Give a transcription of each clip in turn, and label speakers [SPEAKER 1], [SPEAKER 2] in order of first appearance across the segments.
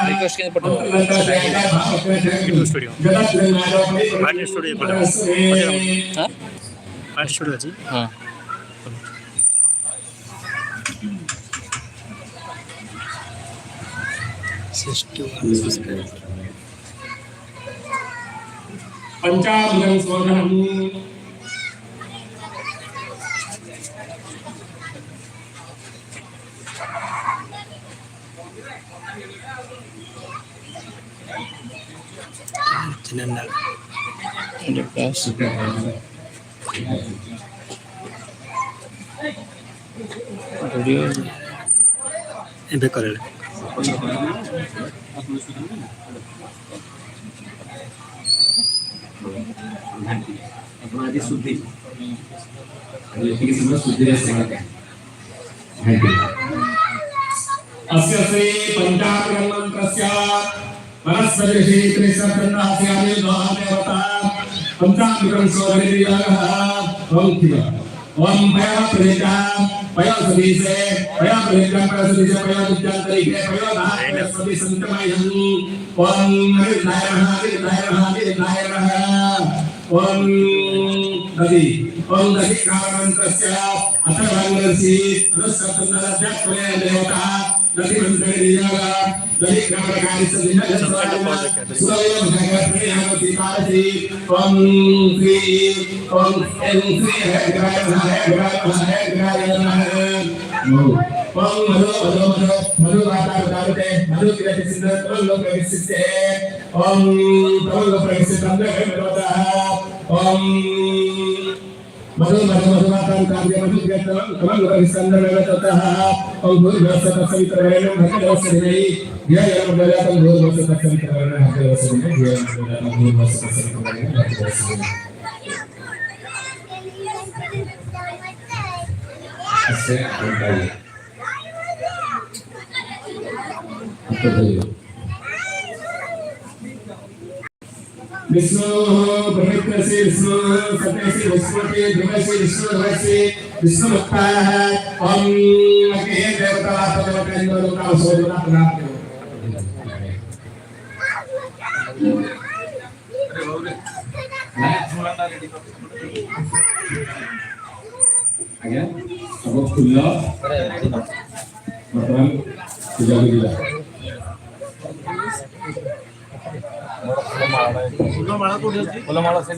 [SPEAKER 1] Request के पटो studio battery studio पटो हां बैटरी स्टूडियो जी हां
[SPEAKER 2] पंचामृतं स्वधनम्
[SPEAKER 1] Jenendal. Video ini keren.
[SPEAKER 2] अपराधी शुद्धि समझ शुद्धि अस्य से पंचाग्रह मंत्रस्य परस्परशी त्रिसत्रनास्यामि द्वादेवता पंचाग्रह सोदरियाः ओम शिवा ओम भया प्रेता भया सदीसे भया प्रेता प्रसदीसे भया विद्यांतरिके भया धारे सदी संतमयं ओम हरिनारायण ओम दधि कामंत्रस्य अथर्वंगर्षि अनुसतनलज्जत्वने देवता दधि मंत्रेयागा दधि कामकारिस्य दिनजस्वादना सुरयो भगवती पारति ओम श्री ग्राय ओम मधु वातावरणे मधु किरति सिंधु लोक विसिते ओम प्रभु प्रसिद्धं देवता ओम मधु वातावरण कार्य मधु किरति कमल विसंदन देवता ओम भूर्भुवस्सुः तत्सवितुर्वरेण्यं भर्गो देवस्य धियो यो न प्रचोदयात् भूर्भुवस्सुः तत्सवितुर्वरेण्यं भर्गो देवस्य धियो यो न प्रचोदयात् भूर्भुवस्सुः तत्सवितुर्वरेण्यं भर्गो देवस्य ऐसे बताइए विष्णु पवित्र से विष्णु सत्य से विष्णु के ध्रुव से विष्णु ध्रुव से विष्णु मुक्ता है ओम के देवता पदवत इंद्र का सोदना प्रणाम करो आगे सब खुल्ला मतलब पूजा दिला
[SPEAKER 1] फूल माला कोठी अछि फूल माला से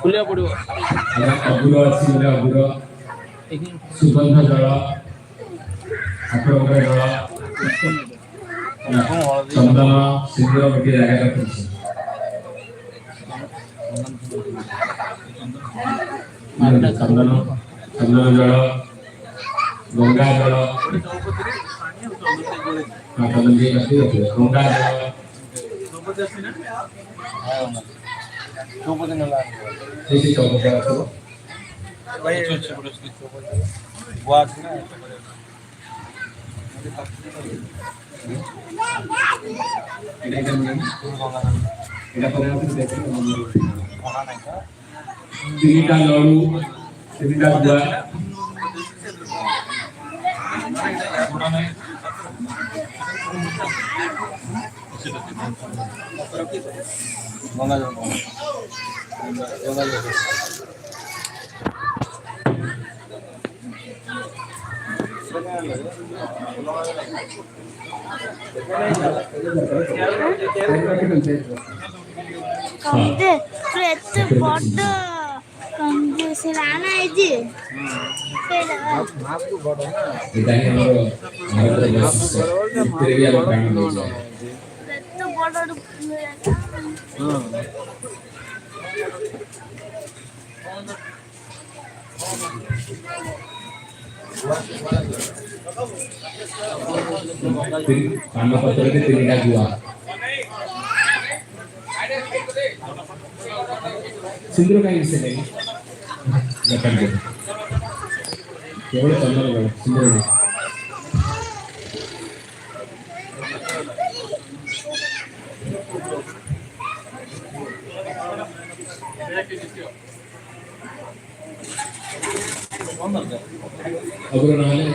[SPEAKER 1] खुलिया पड़ियो
[SPEAKER 2] अगुर अछि अगुर सुगंध जल ठाकुर जल चंदन सिंदूर के जगह रखछि चंदन जल गंगा जल गंगा जल ठीक है भाई वाच ना तीनटा लड़ू तीनटा बुआ
[SPEAKER 3] कंदे फ्रेत बड कंदे से लाना है जी माप को बड ना
[SPEAKER 2] इदानी हमरो भारत रे इतरे भी हम काम दे जाए
[SPEAKER 3] फ्रेत बड हां कान पत्र के तीनटा गुआ सिंदूर का विषय नहीं लखन के केवल चंदन का सिंदूर नहीं अगर नाले